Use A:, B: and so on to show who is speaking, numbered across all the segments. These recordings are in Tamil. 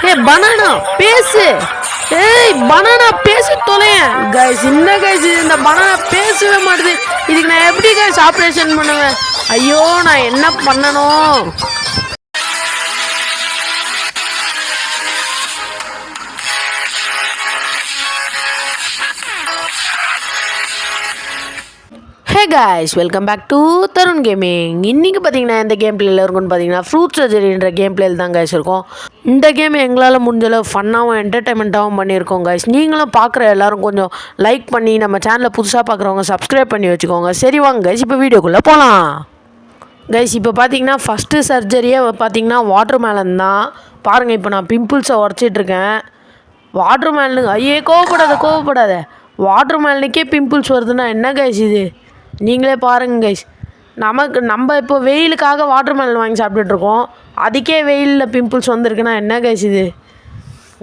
A: பனானா பேசு. ஏய் பனானா பேசி தொலையேன் கைஸ். இந்த பனானா பேசவே மாட்டுது. இதுக்கு நான் எப்படி கைஸ் ஆப்ரேஷன் பண்ணுவேன்? ஐயோ நான் என்ன பண்ணணும்? Hey guys, welcome back to Tarun gaming. இன்றைக்கி பார்த்தீங்கன்னா இந்த கேம் பிளேயில் இருக்குன்னு பார்த்தீங்கன்னா ஃப்ரூட் சர்ஜரின்ற கேம் பிளேயில் தான் கைஸ் இருக்கும். இந்த கேம் எங்களால் முடிஞ்சளவு ஃபன்னாகவும் என்டர்டைன்மெண்ட்டாகவும் பண்ணியிருக்கோம் கைஸ். நீங்களும் பார்க்குற எல்லோரும் கொஞ்சம் லைக் பண்ணி நம்ம சேனலை புதுசாக பார்க்குறவங்க சப்ஸ்கிரைப் பண்ணி வச்சுக்கோங்க. சரி வாங்க கைஸ், இப்போ வீடியோக்குள்ளே போகலாம். கைஸ் இப்போ பார்த்தீங்கன்னா ஃபஸ்ட்டு சர்ஜரியே பார்த்தீங்கன்னா வாட்டர் மேலன் தான். பாருங்கள், இப்போ நான் பிம்பிள்ஸை உடச்சிட்ருக்கேன். வாட்டர் மேலனுக்கு ஐயே கோவப்படாத. வாட்டர் மேலனுக்கே பிம்பிள்ஸ் வருதுன்னா என்ன கைஸ் இது? நீங்களே பாருங்க கைஸ். நம்ம இப்போ வெயிலுக்காக வாட்டர் மெலன் வாங்கி சாப்பிட்டுட்ருக்கோம். அதுக்கே வெயிலில் பிம்பிள்ஸ் வந்திருக்குன்னா என்ன கைஸ் இது?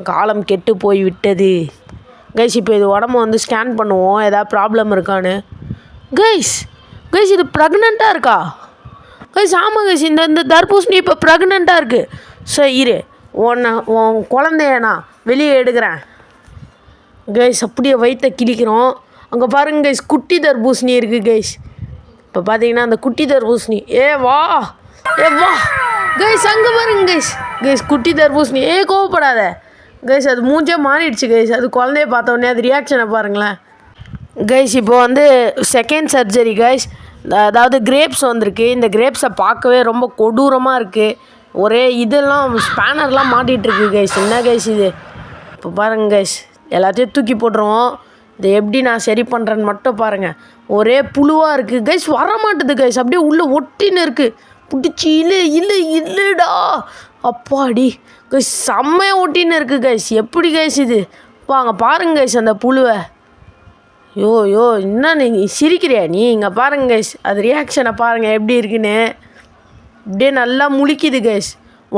A: காலம் கெட்டு போய் விட்டது கைஸ். இப்போ இது உடம்பு வந்து ஸ்கேன் பண்ணுவோம், எதாவது ப்ராப்ளம் இருக்கான்னு. கைஸ் இது ப்ரெக்னெண்ட்டாக இருக்கா கைஸ்? ஆமாம் கைஸ், இந்த தர்பூசணி இப்போ ப்ரெக்னெண்ட்டாக இருக்குது. ஸோ உன் குழந்தைய நான் வெளியே எடுக்கிறேன் கைஸ். அப்படியே வயிற்ற கிழிக்கிறோம். அங்கே பாருங்க கைஸ், குட்டி தர்பூசணி இருக்குது கைஸ். இப்போ பார்த்தீங்கன்னா அந்த குட்டி தர்பூசணி வா கைஸ், அங்கே பாருங்க கைஸ் குட்டி தர்பூசணி. கோவப்படாத கைஸ், அது மூஞ்சே மாறிடுச்சு கைஸ். அது குழந்தைய பார்த்தோன்னே அது ரியாக்ஷனை பாருங்களேன் கைஸ். இப்போ வந்து செகண்ட் சர்ஜரி கைஸ். அதாவது கிரேப்ஸ் வந்திருக்கு. இந்த கிரேப்ஸை பார்க்கவே ரொம்ப கொடூரமாக இருக்குது. ஒரே இதெல்லாம் ஸ்பேனர்லாம் மாட்டிகிட்ருக்கு கைஸ். என்ன கைஸ் இது? இப்போ பாருங்க கைஸ், எல்லாத்தையும் தூக்கி போட்டுருவோம். இதை எப்படி நான் சரி பண்ணுறேன்னு மட்டும் பாருங்கள். ஒரே புழுவாக இருக்குது கைஸ், வர மாட்டுது கைஸ். அப்படியே உள்ளே ஒட்டின்னு இருக்குது. பிடிச்சி இல்லைடா அப்பாடி கைஸ், செம்மையாக ஒட்டின்னு இருக்குது கைஸ். எப்படி கைஸ் இது? வாங்க பாருங்க கைஸ் அந்த புழுவை. யோ என்ன நீங்கள் சிரிக்கிறியா நீ? இங்கே பாருங்க கைஸ், அது ரியாக்ஷனை பாருங்கள் எப்படி இருக்குன்னு. அப்படியே நல்லா முழிக்குது கைஸ்.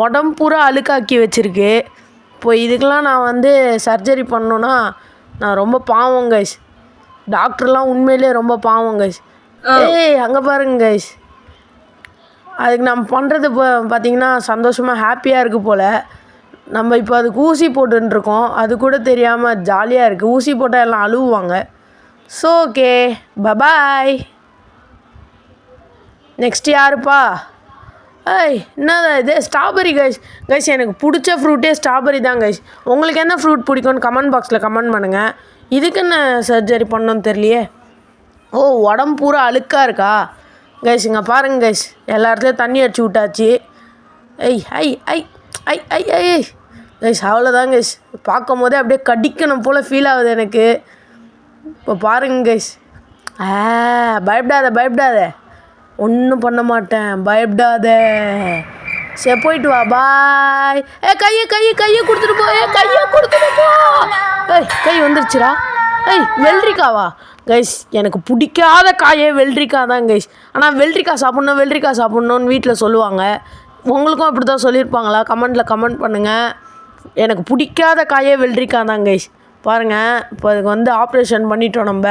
A: உடம்பு பூரா அழுக்காக்கி வச்சுருக்கு. இப்போ இதுக்கெலாம் நான் வந்து சர்ஜரி பண்ணோன்னா நான் ரொம்ப பாவம் கைஸ். டாக்டர்லாம் உண்மையிலே ரொம்ப பாவம் கைஸ். அங்கே பாருங்க கைஸ், அதுக்கு நம்ம பண்ணுறது இப்போ பார்த்தீங்கன்னா சந்தோஷமாக ஹாப்பியாக இருக்குது போல். நம்ம இப்போ அதுக்கு ஊசி போட்டுருக்கோம், அது கூட தெரியாமல் ஜாலியாக இருக்குது. ஊசி போட்டால் எல்லாம் அழுவாங்க. So okay, bye bye. நெக்ஸ்ட்டு யாருப்பா? என்னதான் இது? Strawberry guys. எனக்கு பிடிச்ச ஃப்ரூட்டே ஸ்ட்ராபெரி தான் கைஸ். உங்களுக்கு என்ன ஃப்ரூட் பிடிக்கும்னு கமெண்ட் பாக்ஸில் கமெண்ட் பண்ணுங்கள். இதுக்கு என்ன சர்ஜரி பண்ணணும்னு தெரியலையே. உடம்பு பூரா அழுக்காக இருக்கா கைஸ்? இங்கே பாருங்க கைஸ், எல்லா இடத்துலையும் தண்ணி அடிச்சு விட்டாச்சு. கைஸ் அவ்வளோதான் கைஸ். பார்க்கும் போதே அப்படியே கடிக்கணும் போல் ஃபீல் ஆகுது எனக்கு. இப்போ பாருங்க கைஸ். பயப்படாத, ஒன்றும் பண்ண மாட்டேன், பயப்படாத. சரி போயிட்டு வா, பாய். கையை கொடுத்துட்டு போ. கை வந்துருச்சுடா. வெள்ளரிக்காவா கைஸ்? எனக்கு பிடிக்காத காயே வெள்ளரிக்காய் தான் கைஸ். ஆனால் வெள்ளரிக்காய் சாப்பிட்ணுன்னு வீட்டில் சொல்லுவாங்க. உங்களுக்கும் அப்படி தான் சொல்லியிருப்பாங்களா? கமெண்ட் பண்ணுங்கள். எனக்கு பிடிக்காத காயே வெள்ளரிக்காய் தான் கைஸ். பாருங்கள், இப்போ அதுக்கு வந்து ஆப்ரேஷன் பண்ணிட்டோம் நம்ம.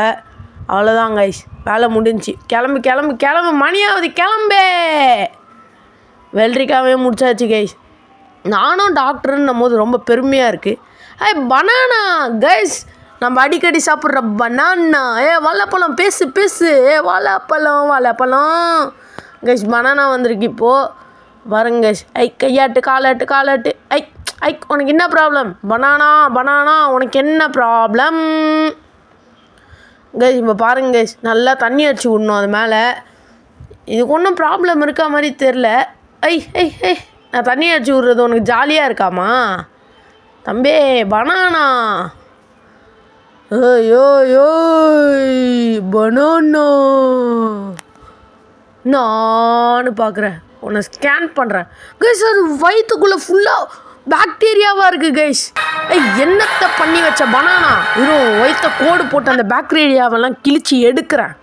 A: அவ்வளோதான் கைஸ், வேலை முடிஞ்சிச்சு. கிளம்பு, மணியாவது கிளம்பே. வெள்ளரிக்காவே முடிச்சாச்சு கைஸ். நானும் டாக்டருன்னும் போது ரொம்ப பெருமையாக இருக்குது. பனானா கைஸ், நம்ம அடிக்கடி சாப்பிட்ற பனானா. வாழைப்பழம் பேசு. வாழைப்பழம் கைஸ். பனானா வந்திருக்கு இப்போது. பாருங்க கைஸ். கையாட்டு காலாட்டு. உனக்கு என்ன ப்ராப்ளம்? பனானா உனக்கு என்ன ப்ராப்ளம் கைஸ்? இப்போ பாருங்க கைஸ், நல்லா தண்ணி அடிச்சு விடணும் அது மேலே. இதுக்கு ஒன்றும் ப்ராப்ளம் இருக்கா மாதிரி தெரில. நான் தண்ணி அடிச்சு விட்றது உனக்கு ஜாலியாக இருக்காமா தம்பி? பனானா பனானா நானு பார்க்குறேன், உன்னை ஸ்கேன் பண்ணுறேன் கைஸ். அது வயிற்றுக்குள்ளே ஃபுல்லாக பாக்டீரியாவாக இருக்குது கைஸ். என்னத்தை பண்ணி வச்ச பனானா? வயிற்ற கோடு போட்டு அந்த பாக்டீரியாவெல்லாம் கிழிச்சு எடுக்கிறேன்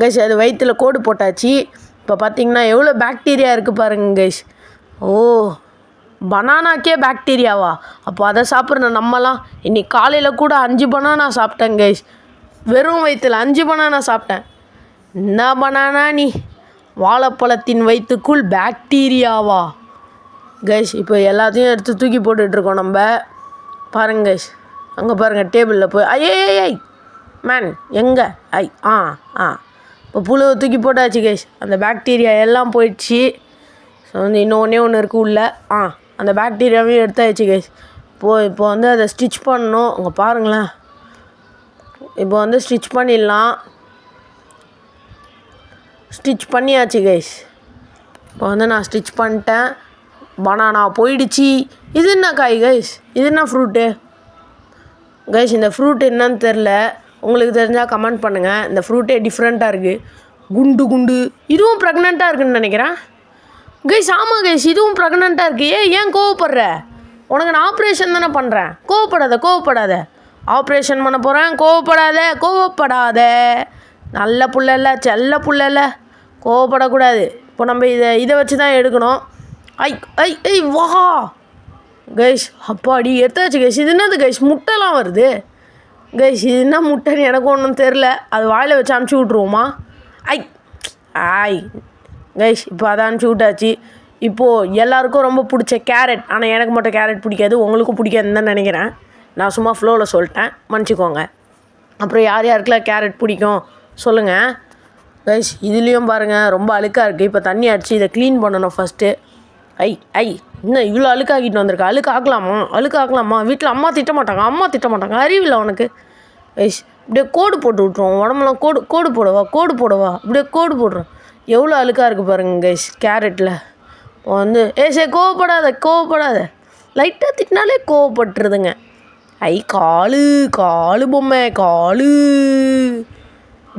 A: கைஸ். அது வயிற்றில் கோடு போட்டாச்சு. இப்போ பார்த்தீங்கன்னா எவ்வளோ பாக்டீரியா இருக்குது பாருங்க கைஸ். பனானாக்கே பாக்டீரியாவா? அப்போ அதை சாப்பிட்ற நம்மலாம். இன்றைக்கி காலையில் கூட 5 பனானா சாப்பிட்டேன் கைஸ். வெறும் வயிற்றில் 5 பனானா சாப்பிட்டேன். என்ன பனானா நீ? வாழைப்பழத்தின் வயிற்றுக்குள் பாக்டீரியாவா? கைஸ் இப்போ எல்லாத்தையும் எடுத்து தூக்கி போட்டுட்ருக்கோம் நம்ம. பாருங்க கைஸ், அங்கே பாருங்கள் டேபிளில் போய் ஐ மேன் எங்கே இப்போ புழுவை தூக்கி போட்டாச்சு கைஸ். அந்த பாக்டீரியா எல்லாம் போயிடுச்சு. ஸோ வந்து இன்னும் ஒன்று இருக்குது உள்ள. அந்த பாக்டீரியாவையும் எடுத்தாச்சு கைஸ். இப்போ வந்து அதை ஸ்டிச் பண்ணணும். அங்கே பாருங்களேன், இப்போ வந்து ஸ்டிச் பண்ணிடலாம். ஸ்டிச் பண்ணியாச்சு கைஸ். இப்போ வந்து நான் ஸ்டிச் பண்ணிட்டேன். பனானா போயிடுச்சு. இது என்ன காய் கைஸ்? இது என்ன ஃப்ரூட்டு கைஸ்? இந்த ஃப்ரூட் என்னன்னு தெரில, உங்களுக்கு தெரிஞ்சால் கமெண்ட் பண்ணுங்கள். இந்த ஃப்ரூட்டே டிஃப்ரெண்ட்டாக இருக்குது. குண்டு இதுவும் ப்ரெக்னெண்ட்டாக இருக்குதுன்னு நினைக்கிறேன் கைஸ். ஆமாம் கைஸ், இதுவும் ப்ரெக்னெண்ட்டாக இருக்குது. ஏன் கோவப்படுற? உனக்கு நான் ஆப்ரேஷன் தானே பண்ணுறேன். கோவப்படாத. ஆப்ரேஷன் பண்ண போகிறேன். கோவப்படாத. நல்ல புள்ள இல்லை, செல்ல புள்ள இல்லை, கோவப்படக்கூடாது. இப்போ நம்ம இதை வச்சு தான் எடுக்கணும். வா கைஸ், அப்பாடி எடுத்தாச்சு கைஸ். இது என்னது கைஸ்? முட்டைலாம் வருது கைஸ். இது என்ன முட்டைன்னு எனக்கு ஒன்றும் தெரில. அது வாயில் வச்சு அமுச்சு விட்ருவோமா? கைஸ், இப்போ அதை அனுப்பிச்சி விட்டாச்சு. இப்போது எல்லாேருக்கும் ரொம்ப பிடிச்ச கேரட். ஆனால் எனக்கு மட்டும் கேரட் பிடிக்காது, உங்களுக்கும் பிடிக்காதுன்னு தான் நினைக்கிறேன். நான் சும்மா ஃப்ளோவில் சொல்லிட்டேன், மன்னிச்சிக்கோங்க. அப்புறம் யாருக்கெல்லாம் கேரட் பிடிக்கும் சொல்லுங்கள் கைஸ். இதுலேயும் பாருங்கள் ரொம்ப அழுக்காக இருக்குது. இப்போ தண்ணி அடித்து இதை க்ளீன் பண்ணணும் ஃபஸ்ட்டு. இன்னும் இவ்வளோ அழுக்காக்கிட்டு வந்திருக்கா? அழுக்காக்கலாமா? வீட்டில் அம்மா திட்ட மாட்டாங்க. அறிவில்லை உனக்கு கைஸ். இப்படியே கோடு போட்டு விட்ருவோம். உடம்புலாம் கோடு போடவா இப்படியே கோடு போடுறோம். எவ்வளோ அழுக்காக இருக்குது பாருங்கள் கைஸ் கேரட்டில். வந்து சரி கோவப்படாத. லைட்டாக திட்டினாலே கோவப்பட்டுருதுங்க. காலு பொம்மை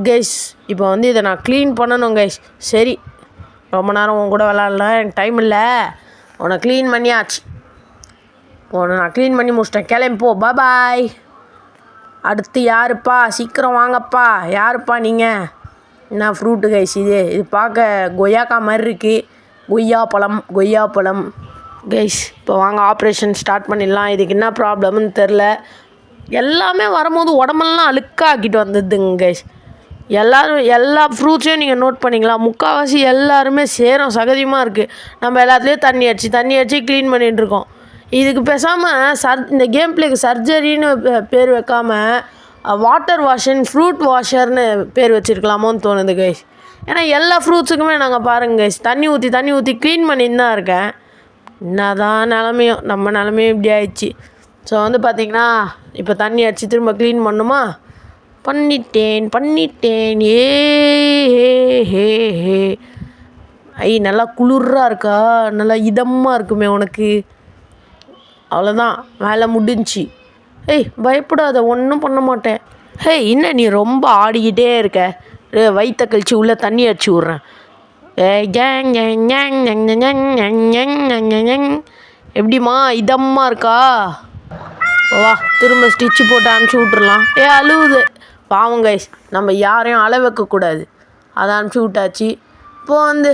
A: கைஸ். இப்போ வந்து இதை நான் க்ளீன் பண்ணணும் கைஸ். சரி, ரொம்ப நேரம் உன் கூட விளாட்லாம், எனக்கு டைம் இல்லை. உன்னை க்ளீன் பண்ணியாச்சு. நான் க்ளீன் பண்ணி முடிச்சிட்டேன். கிளம்பி போ. பாய். அடுத்து யாருப்பா? சீக்கிரம் வாங்கப்பா. யாருப்பா நீங்கள்? என்ன ஃப்ரூட்டு கைஸ்? இது பார்க்க கொய்யாக்கா மாதிரி இருக்குது. கொய்யாப்பழம் கைஸ். இப்போ வாங்க ஆப்ரேஷன் ஸ்டார்ட் பண்ணிடலாம். இதுக்கு என்ன ப்ராப்ளம்னு தெரில. எல்லாமே வரும்போது உடம்பெல்லாம் அழுக்காக்கிட்டு வந்துடுதுங்க கைஸ். எல்லா ஃப்ரூட்ஸையும் நீங்கள் நோட் பண்ணிங்களா? முக்கால்வாசி எல்லாருமே சேரும் சகதியமாக இருக்குது. நம்ம எல்லாத்துலேயும் தண்ணி அடித்து க்ளீன் பண்ணிகிட்ருக்கோம். இதுக்கு பேசாமல் இந்த கேம் பிளேக்கு சர்ஜரின்னு பேர் வைக்காமல் வாட்டர் வாஷன் ஃப்ரூட் வாஷர்னு பேர் வச்சுருக்கலாமோன்னு தோணுது கைஸ். ஏன்னா எல்லா ஃப்ரூட்ஸுக்குமே நாங்கள் பாருங்கள் கைஸ், தண்ணி ஊற்றி க்ளீன் பண்ணின்னு தான் இருக்கேன். என்னதான் நிலமையும், நம்ம நிலமையும் இப்படி ஆயிடுச்சு. ஸோ வந்து பார்த்திங்கன்னா இப்போ தண்ணி அடித்து திரும்ப க்ளீன் பண்ணுமா? பண்ணிட்டேன். நல்லா குளிராக இருக்கா? நல்லா இதமாக இருக்குமே உனக்கு. அவ்வளோதான், வேலை முடிஞ்சி. பயப்படாத, ஒன்றும் பண்ண மாட்டேன். என்ன நீ ரொம்ப ஆடிக்கிட்டே இருக்க? வயிற்ற கழிச்சு உள்ளே தண்ணி அடிச்சு விட்றேன். எப்படிம்மா இதமாக இருக்கா? வா, திரும்ப ஸ்டிச்சு போட்டு அனுப்பிச்சி விட்றலாம். அழுவுது பாவம் கைஸ். நம்ம யாரையும் அழ வைக்கக்கூடாது. அதை அனுப்பிச்சி விட்டாச்சு. இப்போது வந்து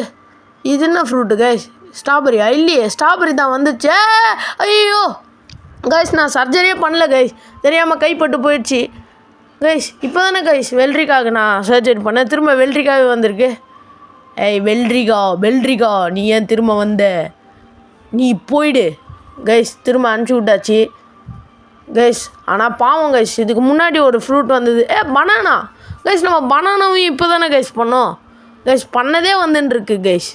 A: இது என்ன ஃப்ரூட்டு கைஸ்? ஸ்ட்ராபெரியா? இல்லையே, ஸ்ட்ராபெரி தான் வந்துச்சே. ஐயோ கைஸ், நான் சர்ஜரியே பண்ணல கைஸ், தெரியாமல் கைப்பட்டு போயிடுச்சு கைஸ். இப்போ தானே கைஸ் வெள்ளரிக்காவுக்கு நான் சர்ஜரி பண்ணேன். திரும்ப வெள்ளரிக்காவே வந்திருக்கு. வெள்ளரிக்கா நீ ஏன் திரும்ப வந்த? நீ போயிடு கைஸ். திரும்ப அனுப்பிச்சி விட்டாச்சு கைஸ். ஆனால் பாவம் கைஸ், இதுக்கு முன்னாடி ஒரு ஃப்ரூட் வந்தது. Banana guys. நம்ம பனானாவையும் இப்போ தானே கைஸ் பண்ணோம் கைஸ். பண்ணதே வந்துட்டுருக்கு கைஸ்.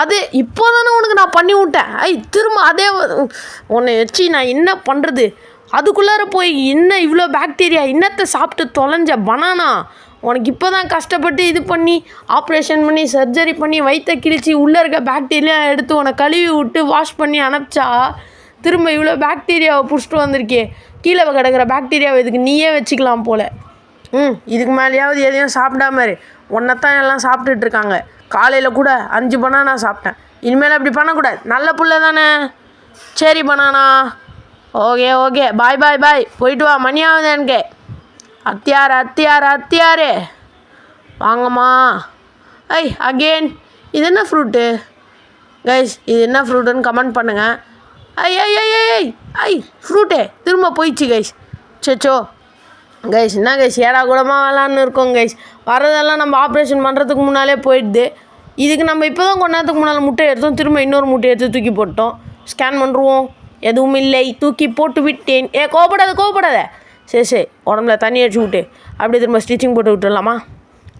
A: அது இப்போ தானே உனக்கு நான் பண்ணி விட்டேன். திரும்ப அதே உன்னை வச்சு நான் என்ன பண்ணுறது? அதுக்குள்ளார போய் என்ன இவ்வளோ பாக்டீரியா இன்னத்தை சாப்பிட்டு தொலைஞ்ச பனானா. உனக்கு இப்போ தான் கஷ்டப்பட்டு இது பண்ணி ஆப்ரேஷன் பண்ணி சர்ஜரி பண்ணி வயிற்ற கிழிச்சி உள்ளே இருக்க பாக்டீரியா எடுத்து உன்னை கழுவி விட்டு வாஷ் பண்ணி அனுப்பிச்சா திரும்ப இவ்வளோ பாக்டீரியாவை பிடிச்சிட்டு வந்திருக்கே. கீழே கிடக்கிற பாக்டீரியாவை இதுக்கு நீயே வச்சுக்கலாம் போல். இதுக்கு மேலேயாவது எதையும் சாப்பிடாம ஒன்றைத்தான் எல்லாம் சாப்பிட்டுட்ருக்காங்க. காலையில் கூட 5 பனானா சாப்பிட்டேன். இனிமேல் அப்படி பண்ணக்கூடாது. நல்ல புள்ள தானே. சரி பனானா, ஓகே பாய். போயிட்டு வா, மணி ஆகுது எனக்கு. அத்தியாரே வாங்கம்மா. அகெயின் இது என்ன ஃப்ரூட்டு கைஸ்? இது என்ன ஃப்ரூட்டுன்னு கமெண்ட் பண்ணுங்கள். ஃப்ரூட்டே திரும்ப போயிடுச்சு கைஸ். சச்சோ கைஸ், என்ன கைஸ் ஏடா கூடமாக விளாட்னு இருக்கோம் கைஸ். வரதெல்லாம் நம்ம ஆப்ரேஷன் பண்ணுறதுக்கு முன்னாலே போயிடுது. இதுக்கு நம்ம இப்போ தான் கொஞ்ச நேரத்துக்கு முன்னால் முட்டை எடுத்தோம், திரும்ப இன்னொரு முட்டையை எடுத்து தூக்கி போட்டோம். ஸ்கேன் பண்ணுருவோம். எதுவும் இல்லை, தூக்கி போட்டு விட்டேன். கோவப்படாத. சரி உடம்புல தண்ணி அடிச்சு விட்டு அப்படியே திரும்ப ஸ்டிச்சிங் போட்டு விட்டுடலாமா?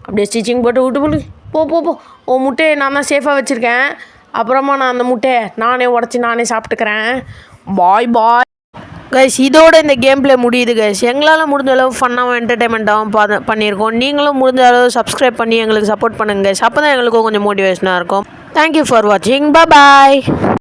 A: அப்படியே ஸ்டிச்சிங் போட்டு விட்டு போ. உன் முட்டையை நான் தான் சேஃபாக வச்சுருக்கேன். அப்புறமா நான் அந்த முட்டையை நானே உடச்சி நானே சாப்பிட்டுக்கிறேன். Bye guys. இதோட இந்த கேம் பிளே முடியுது கைஸ். எங்களால் முடிஞ்ச அளவு ஃபன்னாகவும் என்டர்டைன்மெண்ட்டாகவும் பண்ணியிருக்கோம். நீங்களும் முடிஞ்ச அளவு சப்ஸ்கிரைப் பண்ணி எங்களுக்கு சப்போர்ட் பண்ணுங்க கைஸ். அப்போ தான் எங்களுக்கும் கொஞ்சம் மோட்டிவேஷனாக இருக்கும். தேங்க்யூ ஃபார் வாட்சிங். பாய்.